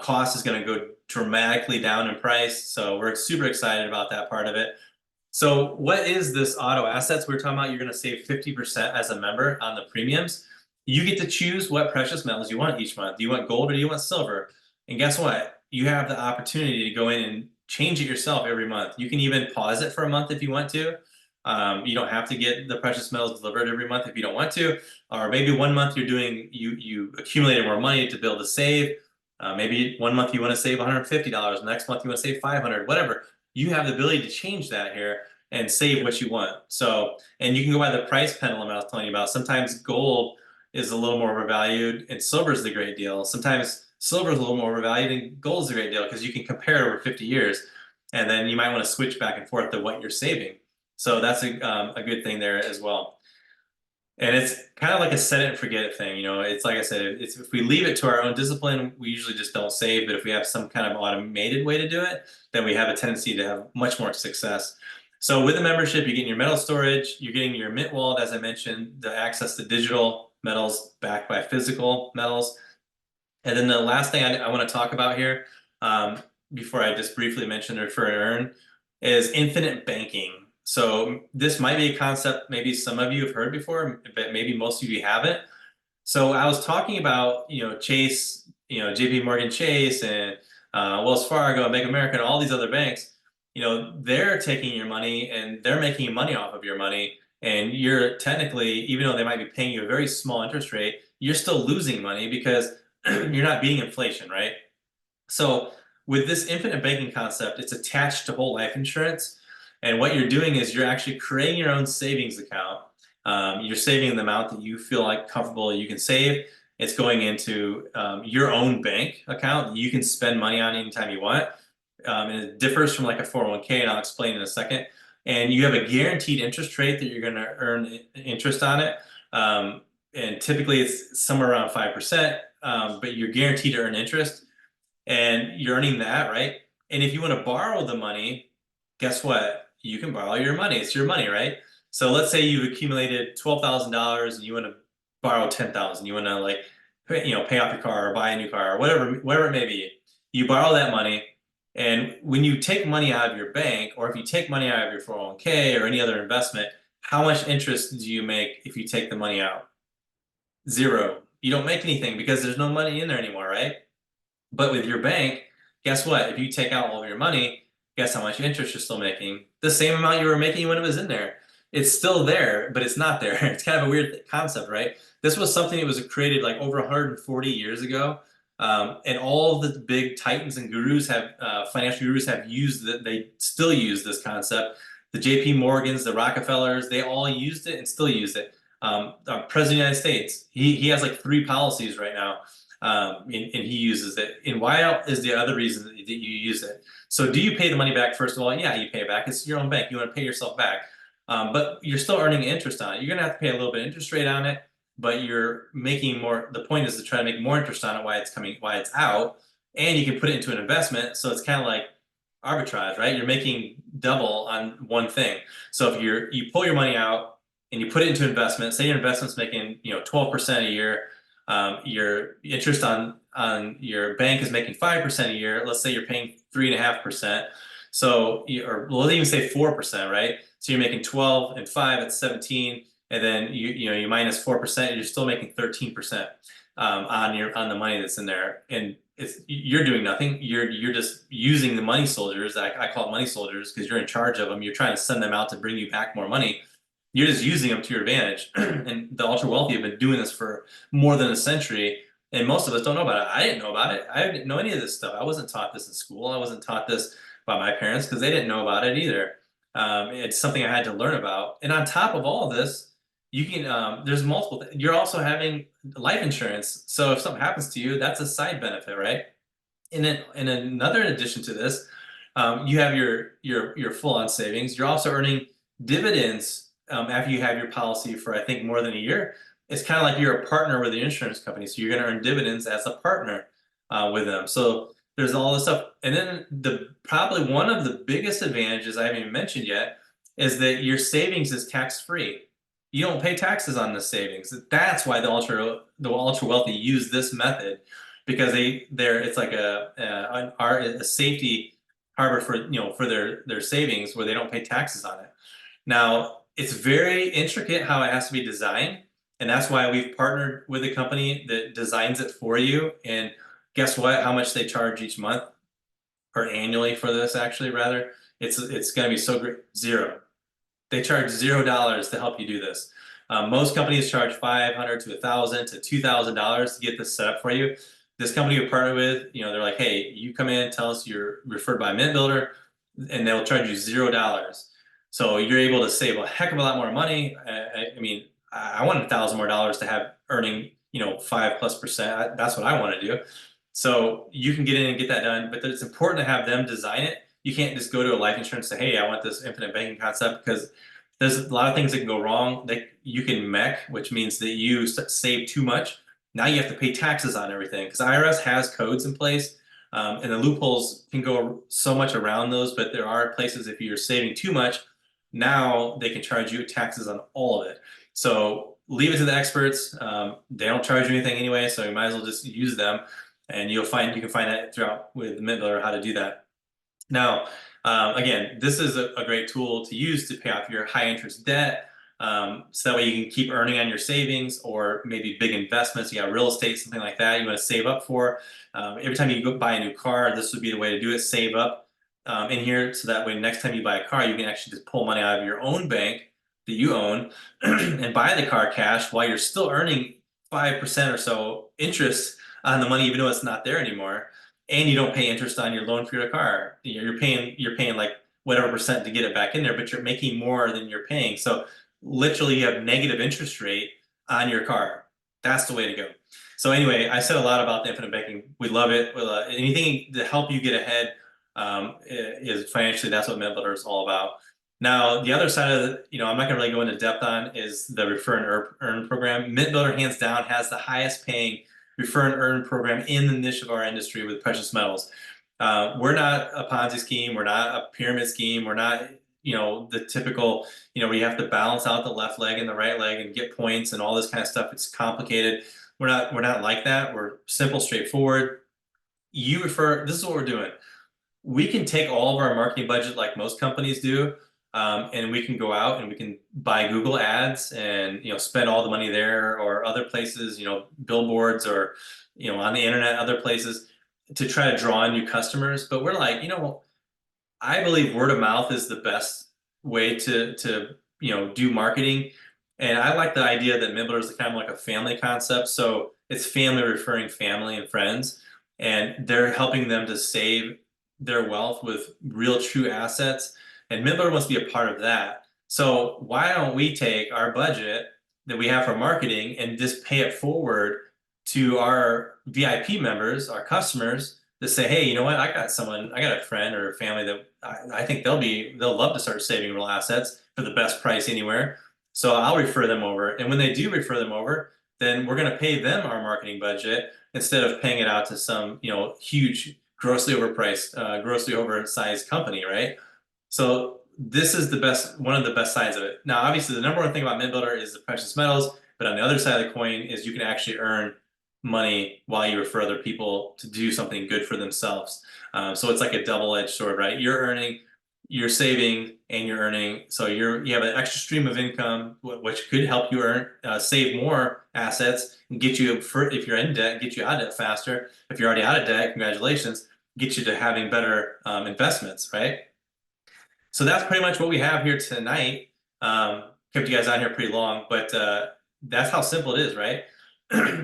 cost is gonna go dramatically down in price. So we're super excited about that part of it. So what is this auto assets we're talking about? You're going to save 50% as a member on the premiums. You get to choose what precious metals you want each month. Do you want gold or do you want silver? And guess what? You have the opportunity to go in and change it yourself every month. You can even pause it for a month if you want to. You don't have to get the precious metals delivered every month if you don't want to. Or maybe one month you accumulated more money to be able to save. Maybe one month you want to save $150. Next month you want to save $500, whatever. You have the ability to change that here and save what you want. So, and you can go by the price pendulum I was telling you about. Sometimes gold is a little more overvalued and silver is the great deal. Sometimes silver is a little more overvalued and gold is a great deal because you can compare over 50 years. And then you might want to switch back and forth to what you're saving. So that's a good thing there as well. And it's kind of like a set it and forget it thing. It's like I said, if we leave it to our own discipline, we usually just don't save. But if we have some kind of automated way to do it, then we have a tendency to have much more success. So with the membership, you're getting your metal storage, you're getting your Mint wallet, as I mentioned, the access to digital metals backed by physical metals. And then the last thing I want to talk about here, before I just briefly mention refer and earn, is infinite banking. So this might be a concept maybe some of you have heard before, but maybe most of you haven't. So I was talking about, Chase, JP Morgan Chase and Wells Fargo and Bank of America and all these other banks, they're taking your money and they're making money off of your money. And you're technically, even though they might be paying you a very small interest rate, you're still losing money because you're not beating inflation, right? So with this infinite banking concept, it's attached to whole life insurance. And what you're doing is you're actually creating your own savings account. You're saving the amount that you feel like comfortable you can save. It's going into your own bank account that you can spend money on anytime you want. And it differs from like a 401k, and I'll explain in a second. And you have a guaranteed interest rate that you're going to earn interest on it. And typically it's somewhere around 5%, but you're guaranteed to earn interest. And you're earning that, right? And if you want to borrow the money, guess what? You can borrow your money. It's your money, right? So let's say you've accumulated $12,000 and you want to borrow 10,000. You want to pay off your car or buy a new car or whatever it may be. You borrow that money, and when you take money out of your bank, or if you take money out of your 401k or any other investment, how much interest do you make if you take the money out? Zero. You don't make anything because there's no money in there anymore, right? But with your bank, guess what? If you take out all of your money, guess how much interest you're still making? The same amount you were making when it was in there. It's still there, but it's not there. It's kind of a weird concept, right? This was something that was created like over 140 years ago. And all the big titans and gurus financial gurus have used it. They still use this concept. The JP Morgans, the Rockefellers, they all used it and still use it. Our President of the United States, he has like 3 policies right now. And he uses it. And why is the other reason that you use it? So do you pay the money back? First of all, yeah, you pay it back. It's your own bank. You want to pay yourself back. But you're still earning interest on it. You're going to have to pay a little bit of interest rate on it, but you're making more. The point is to try to make more interest on it while it's out. And you can put it into an investment. So it's kind of like arbitrage, right? You're making double on one thing. So if you pull your money out and you put it into investment, say your investment's making 12% a year. Your interest on your bank is making 5% a year. Let's say you're paying 3.5%. So or we'll even say 4%, right? So you're making 12 and 5 at 17, and then you minus 4%, you're still making 13% on the money that's in there. And you're doing nothing. You're just using the money soldiers. I call it money soldiers because you're in charge of them. You're trying to send them out to bring you back more money. You're just using them to your advantage. And the ultra wealthy have been doing this for more than a century. And most of us don't know about it. I didn't know about it. I didn't know any of this stuff. I wasn't taught this in school. I wasn't taught this by my parents because they didn't know about it either. It's something I had to learn about. And on top of all of this, you can there's multiple. You're also having life insurance, so if something happens to you, that's a side benefit, right? And then, in another addition to this, you have your full-on savings. You're also earning dividends after you have your policy for I think more than a year. It's kind of like you're a partner with the insurance company, so you're going to earn dividends as a partner with them. So there's all this stuff, and then the probably one of the biggest advantages I haven't even mentioned yet is that your savings is tax-free. You don't pay taxes on the savings. That's why the ultra wealthy use this method because they're it's like a safety harbor for for their savings where they don't pay taxes on it. Now it's very intricate how it has to be designed, and that's why we've partnered with a company that designs it for you. And guess what? How much they charge each month or annually for this? Actually, rather, it's going to be so great. Zero. They charge $0 to help you do this. Most companies charge $500 to $1,000 to $2,000 to get this set up for you. This company we partner with, they're like, hey, you come in, tell us you're referred by MintBuilder, and they'll charge you $0. So you're able to save a heck of a lot more money. I mean, I want $1,000 more to have earning, 5+%. That's what I want to do. So you can get in and get that done, but it's important to have them design it. You can't just go to a life insurance and say, hey, I want this infinite banking concept, because there's a lot of things that can go wrong. That you can MEC, which means that you save too much. Now you have to pay taxes on everything because IRS has codes in place, and the loopholes can go so much around those. But there are places if you're saving too much, now they can charge you taxes on all of it. So leave it to the experts. They don't charge you anything anyway, so you might as well just use them. And you can find that throughout with MintBuilder how to do that. Now, again, this is a great tool to use to pay off your high interest debt. So that way you can keep earning on your savings, or maybe big investments. You got real estate, something like that you want to save up for. Every time you go buy a new car, this would be the way to do it. Save up in here, so that way next time you buy a car, you can actually just pull money out of your own bank that you own and buy the car cash while you're still earning 5% or so interest on the money, even though it's not there anymore. And you don't pay interest on your loan for your car. You're paying like whatever percent to get it back in there, but you're making more than you're paying. So literally you have negative interest rate on your car. That's the way to go. So anyway, I said a lot about the infinite banking. We love it. Anything to help you get ahead is financially, that's what MintBuilder is all about. Now, the other side of it, I'm not going to really go into depth on, is the refer and earn program. MintBuilder, hands down, has the highest paying refer and earn program in the niche of our industry with precious metals. We're not a Ponzi scheme. We're not a pyramid scheme. We're not, the typical, where you have to balance out the left leg and the right leg and get points and all this kind of stuff. It's complicated. We're not like that. We're simple, straightforward. You refer, this is what we're doing. We can take all of our marketing budget like most companies do, and we can go out and we can buy Google ads and spend all the money there, or other places, billboards, or on the internet, other places, to try to draw in new customers. But we're like, I believe word of mouth is the best way to do marketing. And I like the idea that MintBuilder is kind of like a family concept. So it's family referring family and friends, and they're helping them to save their wealth with real true assets. And MintBuilder wants to be a part of that. So why don't we take our budget that we have for marketing and just pay it forward to our VIP members, our customers, to say, hey, you know what? I got a friend or a family that I think they'll love to start saving real assets for the best price anywhere. So I'll refer them over. And when they do refer them over, then we're going to pay them our marketing budget instead of paying it out to some, huge, grossly overpriced, grossly oversized company, right? So this is one of the best sides of it. Now, obviously, the number one thing about MintBuilder is the precious metals, but on the other side of the coin is you can actually earn money while you refer other people to do something good for themselves. So it's like a double-edged sword, right? You're earning, you're saving, and you're earning. So you have an extra stream of income, which could help you save more assets and get you, if you're in debt, get you out of debt faster. If you're already out of debt, congratulations, get you to having better investments, right? So that's pretty much what we have here tonight. Kept you guys on here pretty long, but that's how simple it is, right?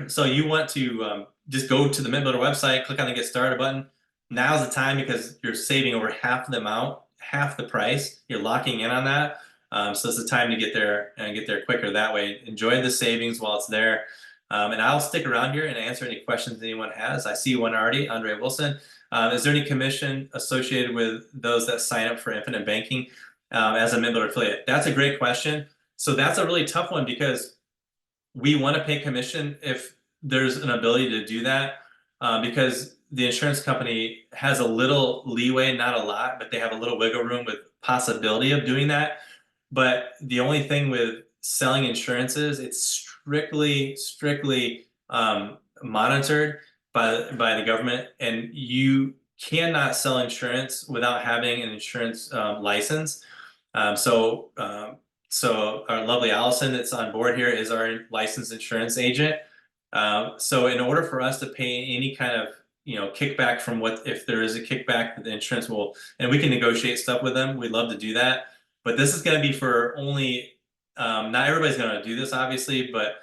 So you want to just go to the MintBuilder website, click on the Get Started button. now's the time because you're saving over half the amount, half the price. You're locking in on that. So it's the time to get there and get there quicker that way. Enjoy the savings while it's there. And I'll stick around here and answer any questions anyone has. I see one already, Andre Wilson. Is there any commission associated with those that sign up for Infinite Banking as a MintBuilder affiliate? That's a great question. So that's a really tough one because we want to pay commission if there's an ability to do that, because the insurance company has a little leeway, not a lot, but they have a little wiggle room with possibility of doing that. But the only thing with selling insurances, it's strictly monitored by the government, and you cannot sell insurance without having an insurance license. So our lovely Allison that's on board here is our licensed insurance agent. So in order for us to pay any kind of kickback from what, if there is a kickback, the insurance will, and we can negotiate stuff with them. We'd love to do that. But this is going to be for only, not everybody's going to do this obviously, but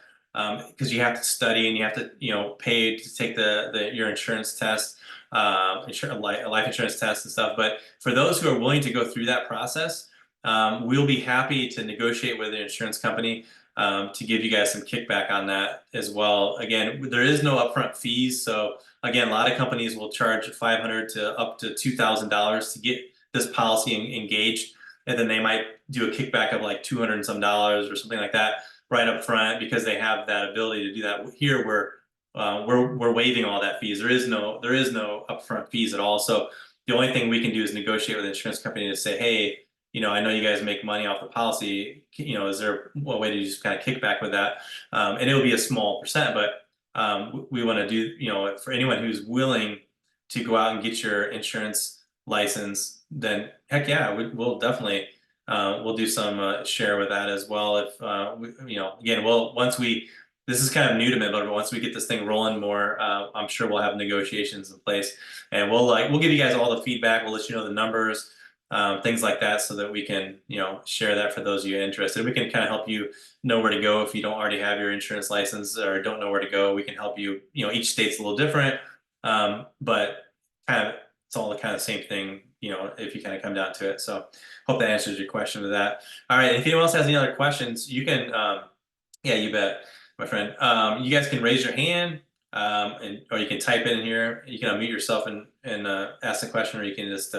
because you have to study and you have to pay to take your insurance test, life insurance test and stuff. But for those who are willing to go through that process, we'll be happy to negotiate with the insurance company to give you guys some kickback on that as well. Again, there is no upfront fees. So again, a lot of companies will charge $500 to up to $2,000 to get this policy engaged. And then they might do a kickback of like $200 and some or something like that right up front because they have that ability to do that. Here we're waiving all that fees. There is no upfront fees at all. So the only thing we can do is negotiate with the insurance company to say, hey, I know you guys make money off the policy. Is there a way to just kind of kick back with that? And it'll be a small percent, but we want to do, for anyone who's willing to go out and get your insurance license, then heck yeah, we'll definitely we'll do some share with that as well. If again, this is kind of new to MintBuilder, but once we get this thing rolling more, I'm sure we'll have negotiations in place, and we'll give you guys all the feedback. We'll let you know the numbers. Things like that, so that we can, share that for those of you interested. We can kind of help you know where to go if you don't already have your insurance license or don't know where to go. We can help you. Each state's a little different, but kind of it's all the kind of same thing. If you kind of come down to it. So, hope that answers your question to that. All right. If anyone else has any other questions, you can. Yeah, you bet, my friend. You guys can raise your hand, or you can type in here. You can unmute yourself and ask the question, or you can just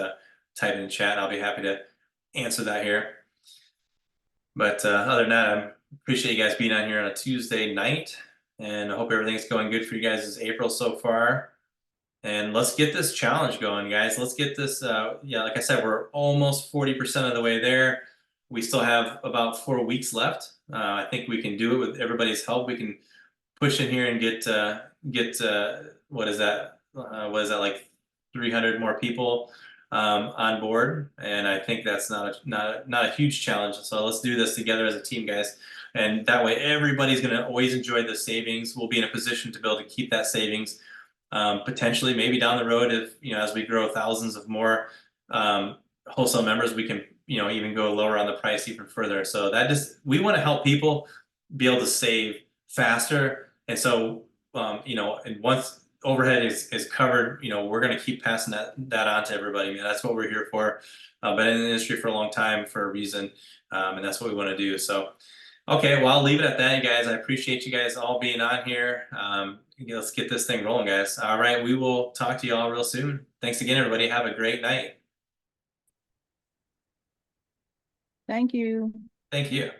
type in the chat. I'll be happy to answer that here. But other than that, I appreciate you guys being on here on a Tuesday night, and I hope everything's going good for you guys this April so far. And let's get this challenge going, guys. Let's get this. Yeah, like I said, we're almost 40% of the way there. We still have about 4 weeks left. I think we can do it with everybody's help. We can push in here and get what is that? What is that, like 300 more people on board, and I think that's not a huge challenge. So let's do this together as a team, guys, and that way everybody's going to always enjoy the savings. We'll be in a position to be able to keep that savings, potentially maybe down the road if as we grow thousands of more wholesale members, we can even go lower on the price even further. So we want to help people be able to save faster, and so and once overhead is covered, we're going to keep passing that on to everybody. Man, that's what we're here for. Been in the industry for a long time for a reason, and that's what we want to do. So, okay, well, I'll leave it at that, you guys. I appreciate you guys all being on here. Let's get this thing rolling, guys. All right, we will talk to you all real soon. Thanks again, everybody. Have a great night. Thank you. Thank you.